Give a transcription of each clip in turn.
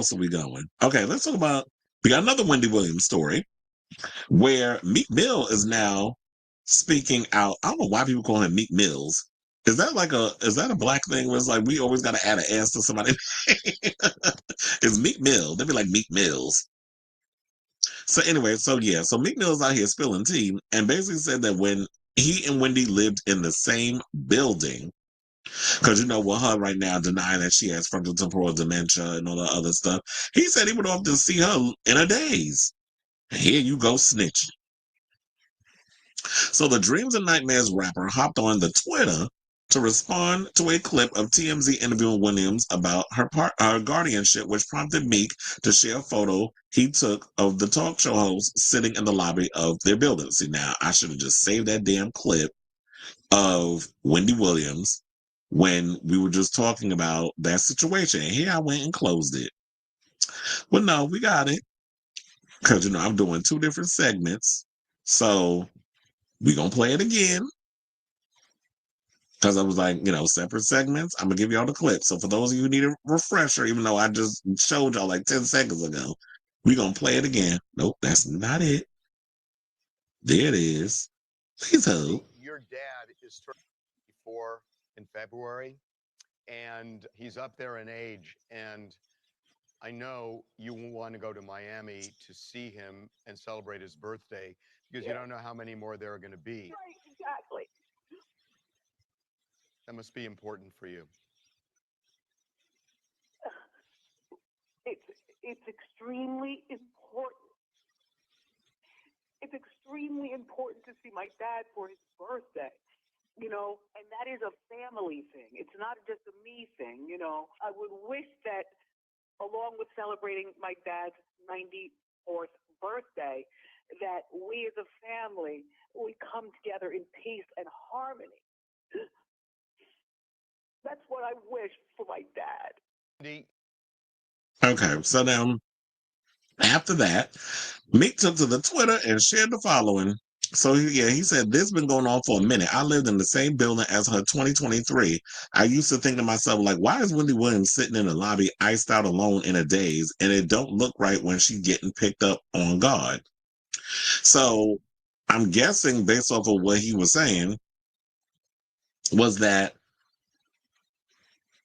else are we going? Okay, let's talk about, we got another Wendy Williams story where Meek Mill is now speaking out. I don't know why people call him Meek Mills. Is that a black thing where it's like we always got to add an S to somebody? It's Meek Mill. They'd be like Meek Mills. So anyway, so Meek Mill's out here spilling tea and basically said that when he and Wendy lived in the same building, because with her right now denying that she has frontotemporal dementia and all the other stuff, he said he would often see her in a daze. Here you go snitching. So the Dreams and Nightmares rapper hopped on the Twitter to respond to a clip of TMZ interviewing Williams about her guardianship, which prompted Meek to share a photo he took of the talk show host sitting in the lobby of their building. See, now I should have just saved that damn clip of Wendy Williams when we were just talking about that situation. And here I went and closed it. Well, no, we got it. Because, I'm doing 2 different segments. So we're going to play it again. Because I was like, separate segments. I'm going to give y'all the clip. So for those of you who need a refresher, even though I just showed y'all like 10 seconds ago, we're going to play it again. Nope, that's not it. There it is. Please hold. Your dad is 34 in February, and he's up there in age. And I know you want to go to Miami to see him and celebrate his birthday because you don't know how many more there are going to be. Right, exactly. That must be important for you. It's extremely important. It's extremely important to see my dad for his birthday, and that is a family thing. It's not just a me thing, I would wish that along with celebrating my dad's 94th birthday, that we as a family, we come together in peace and harmony. That's what I wish for my dad. Okay, so now, after that, Meek took to the Twitter and shared the following. So, he said, this has been going on for a minute. I lived in the same building as her 2023. I used to think to myself, like, why is Wendy Williams sitting in the lobby iced out alone in a daze? And it don't look right when she's getting picked up on guard. So, I'm guessing based off of what he was saying was that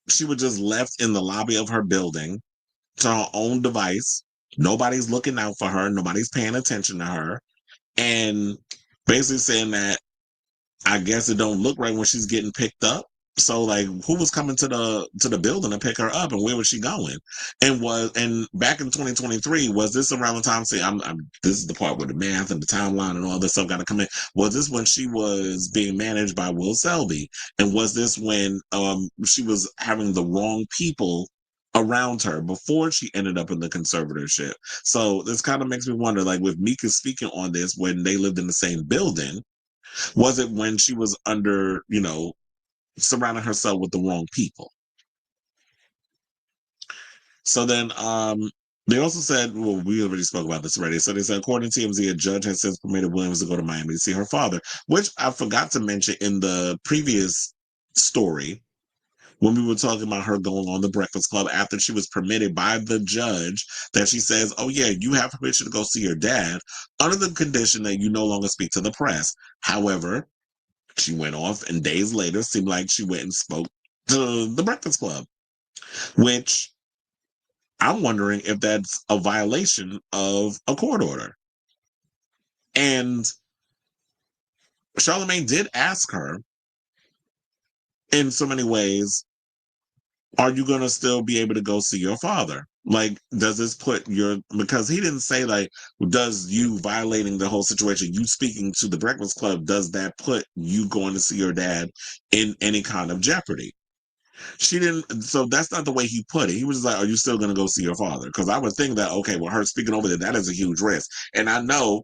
she was just left in the lobby of her building to her own device. Nobody's looking out for her. Nobody's paying attention to her. And basically saying that I guess it don't look right when she's getting picked up. So like who was coming to the building to pick her up and where was she going? And back in 2023, was this around the time, this is the part where the math and the timeline and all this stuff got to come in. Was this when she was being managed by Will Selby? And was this when she was having the wrong people around her before she ended up in the conservatorship? So this kind of makes me wonder, like with Mika speaking on this when they lived in the same building, was it when she was under, surrounding herself with the wrong people? So then they also said, well, we already spoke about this already. So they said, according to TMZ, a judge has since permitted Williams to go to Miami to see her father, which I forgot to mention in the previous story when we were talking about her going on the Breakfast Club after she was permitted by the judge, that she says, oh yeah, you have permission to go see your dad under the condition that you no longer speak to the press. However, she went off and days later seemed like she went and spoke to the Breakfast Club, which I'm wondering if that's a violation of a court order. And Charlamagne did ask her in so many ways, are you going to still be able to go see your father? Like, does this put because he didn't say like, does you violating the whole situation, you speaking to the Breakfast Club, does that put you going to see your dad in any kind of jeopardy? She didn't, so that's not the way he put it. He was just like, are you still going to go see your father? Because I would think that, okay, well, her speaking over there, that is a huge risk. And I know,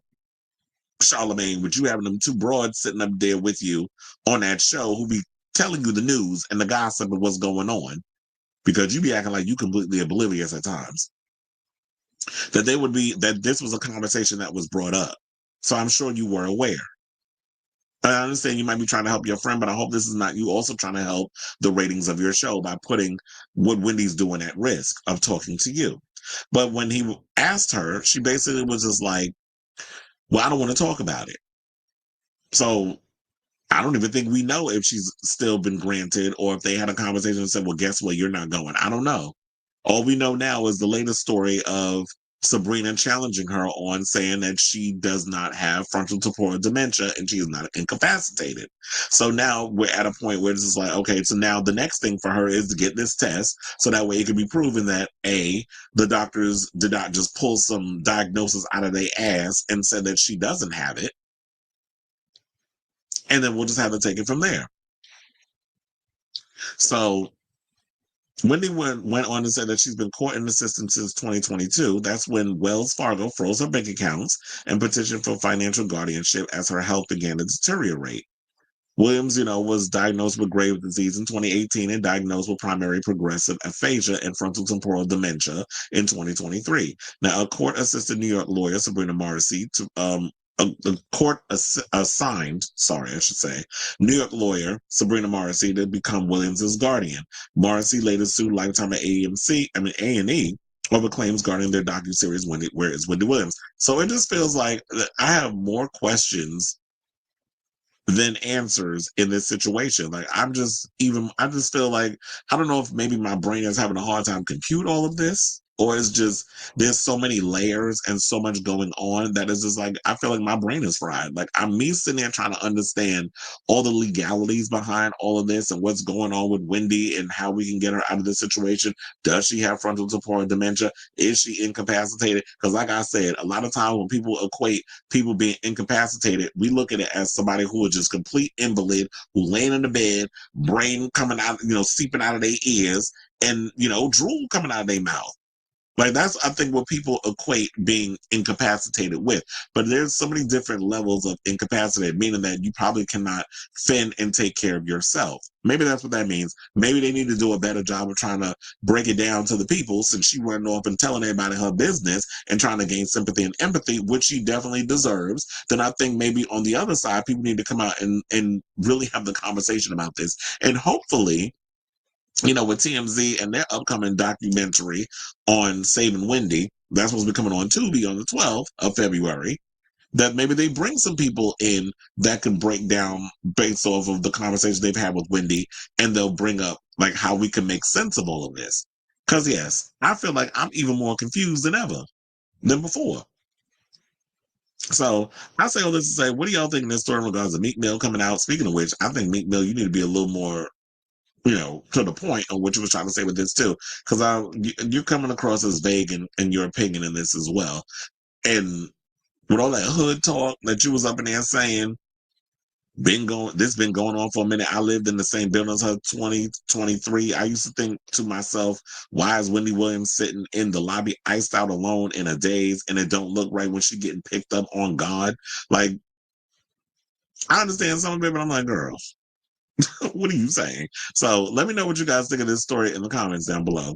Charlamagne, with you having them 2 broads sitting up there with you on that show who be telling you the news and the gossip of what's going on, because you be acting like you completely oblivious at times, that this was a conversation that was brought up. So I'm sure you were aware. I understand you might be trying to help your friend, but I hope this is not you also trying to help the ratings of your show by putting what Wendy's doing at risk of talking to you. But when he asked her, she basically was just like, well, I don't want to talk about it. So I don't even think we know if she's still been granted or if they had a conversation and said, well, guess what? You're not going. I don't know. All we know now is the latest story of Sabrina challenging her on saying that she does not have frontal temporal dementia and she is not incapacitated. So now we're at a point where it's just like, okay, so now the next thing for her is to get this test so that way it can be proven that A, the doctors did not just pull some diagnosis out of their ass and said that she doesn't have it. And then we'll just have to take it from there. So Wendy went on to say that she's been court in the system since 2022. That's when Wells Fargo froze her bank accounts and petitioned for financial guardianship as her health began to deteriorate. Williams, was diagnosed with Graves' disease in 2018 and diagnosed with primary progressive aphasia and frontal temporal dementia in 2023. Now, a court-assisted New York lawyer, Sabrina Morrissey, a court-assigned, sorry, I should say, New York lawyer, Sabrina Morrissey, to become Williams's guardian. Morrissey later sued Lifetime at A&E, over claims guarding their docuseries Where is Wendy Williams. So it just feels like I have more questions than answers in this situation. Like I just feel like I don't know if maybe my brain is having a hard time compute all of this, or it's just there's so many layers and so much going on that it's just like I feel like my brain is fried. Like I'm me sitting there trying to understand all the legalities behind all of this and what's going on with Wendy and how we can get her out of this situation. Does she have frontal temporal dementia? Is she incapacitated? Because like I said, a lot of times when people equate people being incapacitated, we look at it as somebody who is just complete invalid, who laying in the bed, brain coming out, seeping out of their ears, and drool coming out of their mouth. Like that's I think what people equate being incapacitated with. But there's so many different levels of incapacitated, meaning that you probably cannot fend and take care of yourself. Maybe that's what that means. Maybe they need to do a better job of trying to break it down to the people since she running off and telling everybody her business and trying to gain sympathy and empathy, which she definitely deserves. Then I think maybe on the other side, people need to come out and really have the conversation about this. And hopefully, with TMZ and their upcoming documentary on Saving Wendy, that's supposed to be coming on Tubi on the 12th of February, that maybe they bring some people in that can break down based off of the conversations they've had with Wendy, and they'll bring up like how we can make sense of all of this. Because yes, I feel like I'm even more confused than before. So I say all this to say, what do y'all think in this story in regards to Meek Mill coming out? Speaking of which, I think Meek Mill, you need to be a little more to the point on what you were trying to say with this too, because you're coming across as vague in your opinion in this as well. And with all that hood talk that you was up in there saying, this been going on for a minute. I lived in the same building as her 2023. I used to think to myself, why is Wendy Williams sitting in the lobby iced out alone in a daze and it don't look right when she getting picked up on God? Like, I understand some of it, but I'm like, girl, what are you saying? So let me know what you guys think of this story in the comments down below.